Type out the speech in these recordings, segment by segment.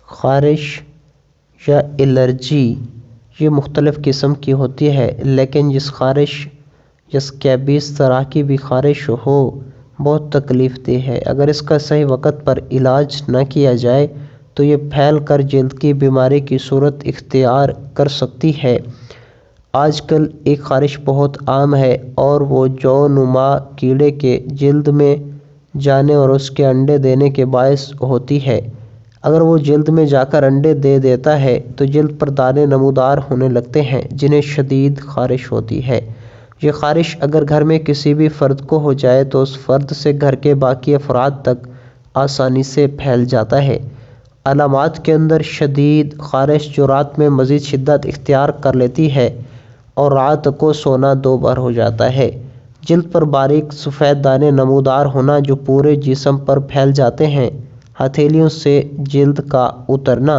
خارش یا الرجی یہ مختلف قسم کی ہوتی ہے، لیکن جس خارش یا سکیبیز طرح کی بھی خارش ہو بہت تکلیف دہ ہے۔ اگر اس کا صحیح وقت پر علاج نہ کیا جائے تو یہ پھیل کر جلد کی بیماری کی صورت اختیار کر سکتی ہے۔ آج کل ایک خارش بہت عام ہے اور وہ جو نما کیڑے کے جلد میں جانے اور اس کے انڈے دینے کے باعث ہوتی ہے۔ اگر وہ جلد میں جا کر انڈے دے دیتا ہے تو جلد پر دانے نمودار ہونے لگتے ہیں جنہیں شدید خارش ہوتی ہے۔ یہ خارش اگر گھر میں کسی بھی فرد کو ہو جائے تو اس فرد سے گھر کے باقی افراد تک آسانی سے پھیل جاتا ہے۔ علامات کے اندر شدید خارش جو رات میں مزید شدت اختیار کر لیتی ہے اور رات کو سونا 2 بار ہو جاتا ہے۔ جلد پر باریک سفید دانے نمودار ہونا جو پورے جسم پر پھیل جاتے ہیں۔ ہتھیلیوں سے جلد کا اترنا،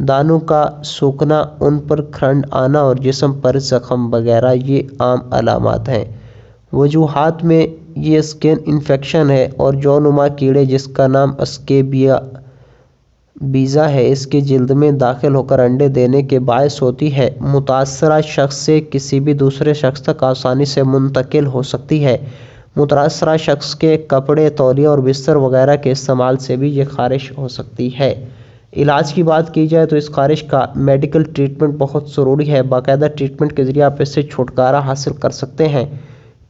دانوں کا سوکھنا، ان پر کھرنڈ آنا اور جسم پر زخم وغیرہ یہ عام علامات ہیں۔ وجوہات میں یہ اسکن انفیکشن ہے اور جو نما کیڑے جس کا نام اسکیبیزا ہے اس کے جلد میں داخل ہو کر انڈے دینے کے باعث ہوتی ہے۔ متاثرہ شخص سے کسی بھی دوسرے شخص تک آسانی سے منتقل ہو سکتی ہے۔ متاثرہ شخص کے کپڑے، تولیہ اور بستر وغیرہ کے استعمال سے بھی یہ خارش ہو سکتی ہے۔ علاج کی بات کی جائے تو اس خارش کا میڈیکل ٹریٹمنٹ بہت ضروری ہے۔ باقاعدہ ٹریٹمنٹ کے ذریعے آپ اس سے چھٹکارا حاصل کر سکتے ہیں۔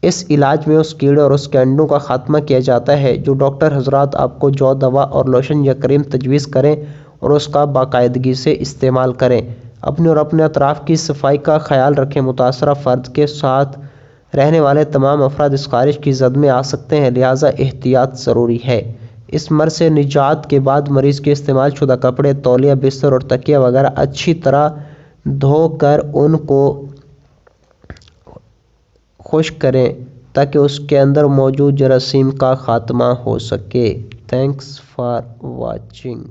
اس علاج میں اس کیڑے اور اس کے انڈوں کا خاتمہ کیا جاتا ہے جو ڈاکٹر حضرات آپ کو جو دوا اور لوشن یا کریم تجویز کریں اور اس کا باقاعدگی سے استعمال کریں۔ اپنے اور اپنے اطراف کی صفائی کا خیال رکھیں۔ متاثرہ فرد کے ساتھ رہنے والے تمام افراد اس خارش کی زد میں آ سکتے ہیں، لہٰذا احتیاط ضروری ہے۔ اس مرض سے نجات کے بعد مریض کے استعمال شدہ کپڑے، تولیہ، بستر اور تکیہ وغیرہ اچھی طرح دھو کر ان کو خشک کریں تاکہ اس کے اندر موجود جراثیم کا خاتمہ ہو سکے۔ Thanks for watching.